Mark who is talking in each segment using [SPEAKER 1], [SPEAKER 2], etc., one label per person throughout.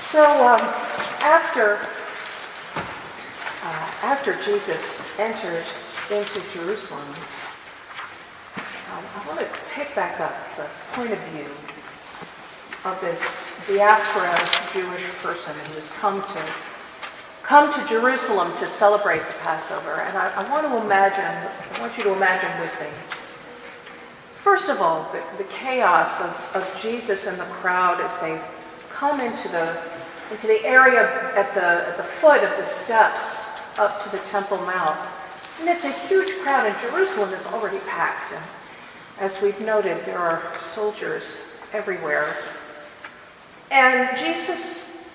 [SPEAKER 1] So after Jesus entered into Jerusalem, I want to take back up the point of view of this diaspora Jewish person who has come to Jerusalem to celebrate the Passover. And I want you to imagine with me, first of all, the chaos of Jesus and the crowd as they come into the area at the foot of the steps up to the Temple Mount. And it's a huge crowd, and Jerusalem is already packed. And as we've noted, there are soldiers everywhere. And Jesus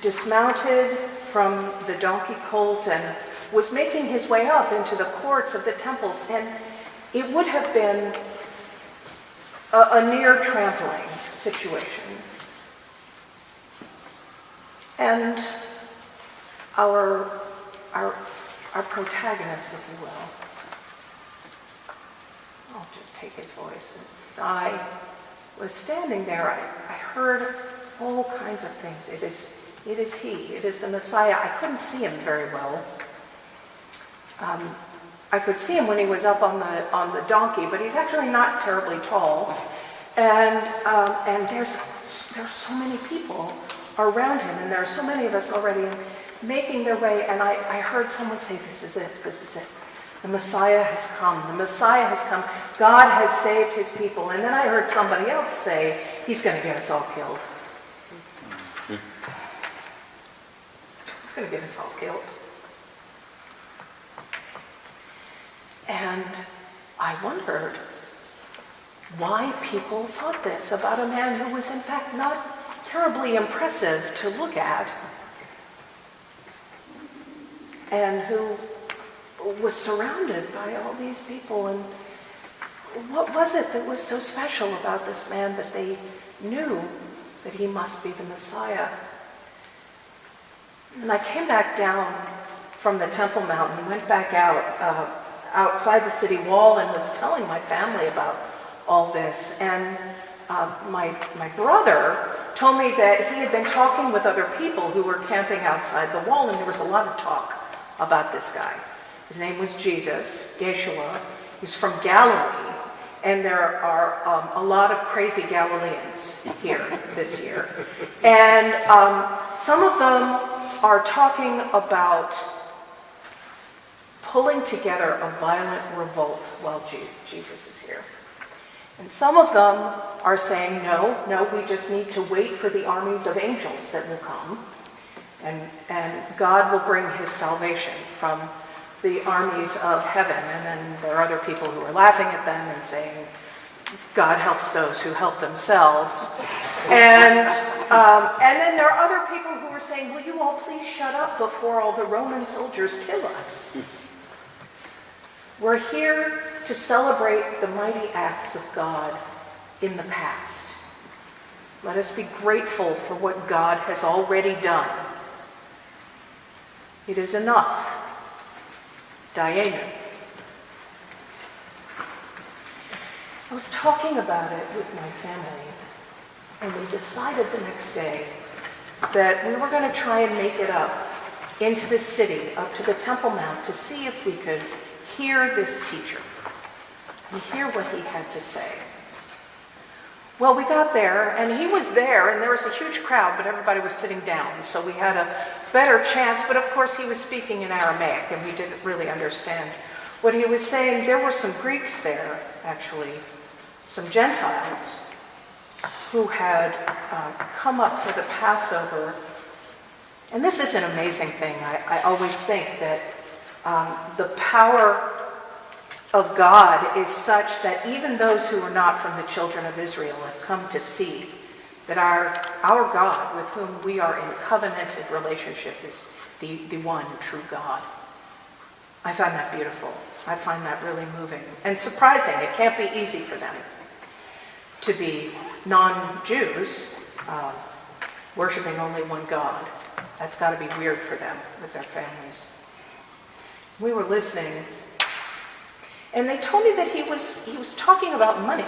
[SPEAKER 1] dismounted from the donkey colt and was making his way up into the courts of the temples. And it would have been a near trampling situation. And our protagonist, if you will, I'll just take his voice. As I was standing there, I heard all kinds of things. It is he. It is the Messiah. I couldn't see him very well. I could see him when he was up on the donkey, but he's actually not terribly tall. And there's so many people around him, and there are so many of us already making their way. And I heard someone say, "This is it. This is it. The Messiah has come. The Messiah has come. God has saved his people." And then I heard somebody else say, "He's going to get us all killed. He's going to get us all killed." And I wondered why people thought this about a man who was in fact not terribly impressive to look at, and who was surrounded by all these people. And what was it that was so special about this man that they knew that he must be the Messiah? And I came back down from the Temple Mount and went back outside the city wall and was telling my family about all this. And my brother told me that he had been talking with other people who were camping outside the wall, and there was a lot of talk about this guy. His name was Jesus, Yeshua. He was from Galilee, and there are a lot of crazy Galileans here this year. And some of them are talking about pulling together a violent revolt while Jesus is here. And some of them are saying, no, we just need to wait for the armies of angels that will come, and God will bring his salvation from the armies of heaven. And then there are other people who are laughing at them and saying, God helps those who help themselves. And then there are other people who are saying, will you all please shut up before all the Roman soldiers kill us? We're here to celebrate the mighty acts of God in the past. Let us be grateful for what God has already done. It is enough. Dayenu. I was talking about it with my family, and we decided the next day that we were going to try and make it up into the city, up to the Temple Mount, to see if we could hear this teacher and hear what he had to say. Well, we got there, and he was there, and there was a huge crowd, but everybody was sitting down, so we had a better chance. But of course, he was speaking in Aramaic, and we didn't really understand what he was saying. There were some Greeks there, actually, some Gentiles, who had come up for the Passover. And this is an amazing thing. I always think that the power of God is such that even those who are not from the children of Israel have come to see that our God, with whom we are in covenanted relationship, is the one true God. I find that beautiful. I find that really moving and surprising. It can't be easy for them to be non-Jews, worshiping only one God. That's got to be weird for them with their families. We were listening, and they told me that he was talking about money.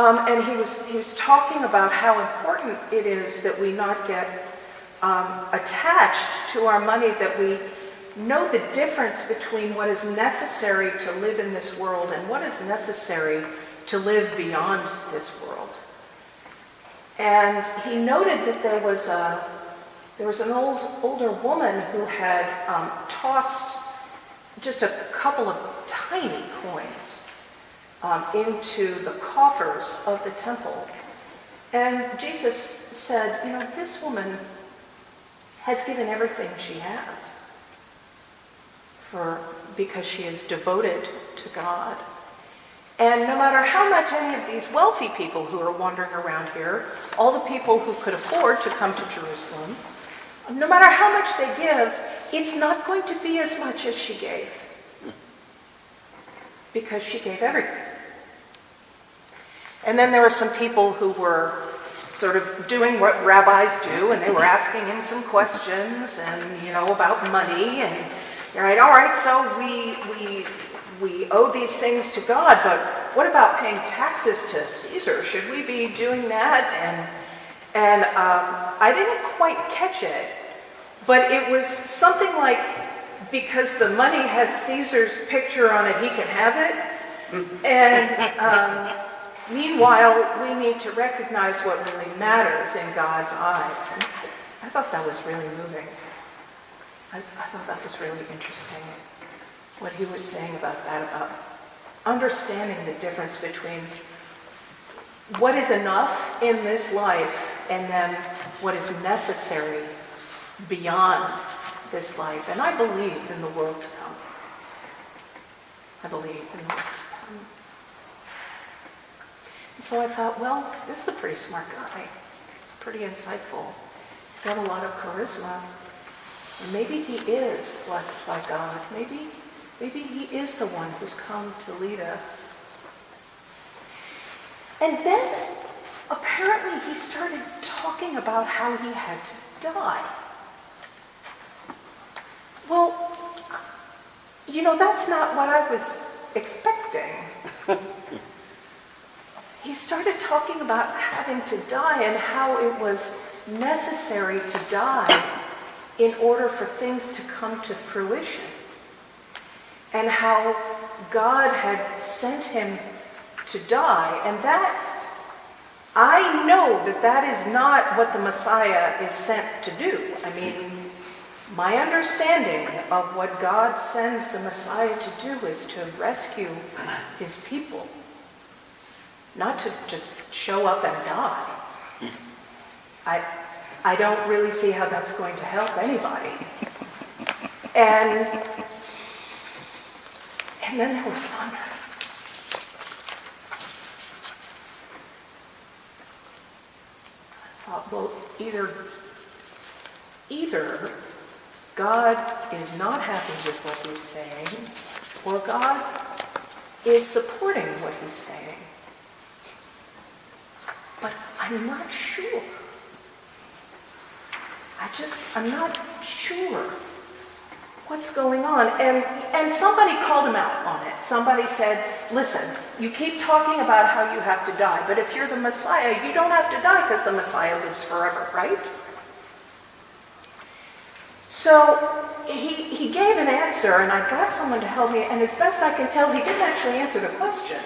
[SPEAKER 1] And he was talking about how important it is that we not get attached to our money, that we know the difference between what is necessary to live in this world and what is necessary to live beyond this world. And he noted that there was an older woman who had tossed just a couple of tiny coins into the coffers of the temple. And Jesus said, this woman has given everything she has because she is devoted to God. And no matter how much any of these wealthy people who are wandering around here, all the people who could afford to come to Jerusalem, no matter how much they give, it's not going to be as much as she gave. Because she gave everything. And then there were some people who were sort of doing what rabbis do, and they were asking him some questions, and about money, and all right, so we owe these things to God, but what about paying taxes to Caesar? Should we be doing that? And I didn't quite catch it, but it was something like, because the money has Caesar's picture on it, he can have it. And meanwhile, we need to recognize what really matters in God's eyes. And I thought that was really moving. I thought that was really interesting, what he was saying about that, about understanding the difference between what is enough in this life and then what is necessary beyond this life. And I believe in the world to come. I believe in the world to come. And so I thought, well, this is a pretty smart guy. He's pretty insightful. He's got a lot of charisma. And maybe he is blessed by God. Maybe he is the one who's come to lead us. And then apparently he started talking about how he had to die. Well, that's not what I was expecting. He started talking about having to die and how it was necessary to die in order for things to come to fruition. And how God had sent him to die. And that, I know that is not what the Messiah is sent to do. I mean, my understanding of what God sends the Messiah to do is to rescue his people. Not to just show up and die. I don't really see how that's going to help anybody. And then there was thunder. I thought, well, either God is not happy with what he's saying, or God is supporting what he's saying. But I'm not sure. I'm not sure what's going on. And somebody called him out on it. Somebody said, listen, you keep talking about how you have to die, but if you're the Messiah, you don't have to die because the Messiah lives forever, right? So he gave an answer, and I got someone to help me, and as best I can tell, he didn't actually answer the question.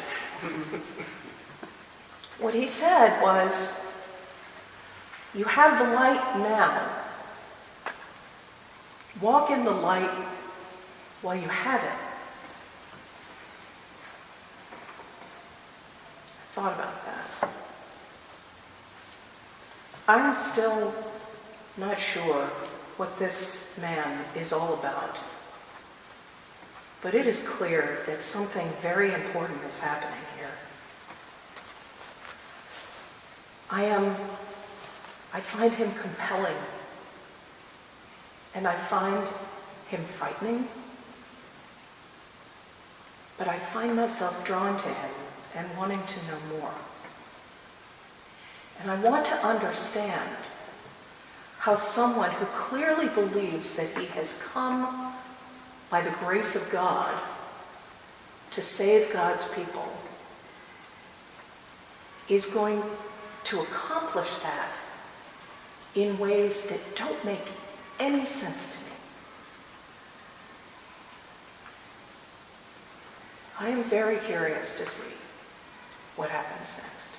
[SPEAKER 1] What he said was, you have the light now. Walk in the light while you have it. I thought about that. I'm still not sure what this man is all about. But it is clear that something very important is happening here. I find him compelling. And I find him frightening. But I find myself drawn to him and wanting to know more. And I want to understand how someone who clearly believes that he has come by the grace of God to save God's people is going to accomplish that in ways that don't make any sense to me. I am very curious to see what happens next.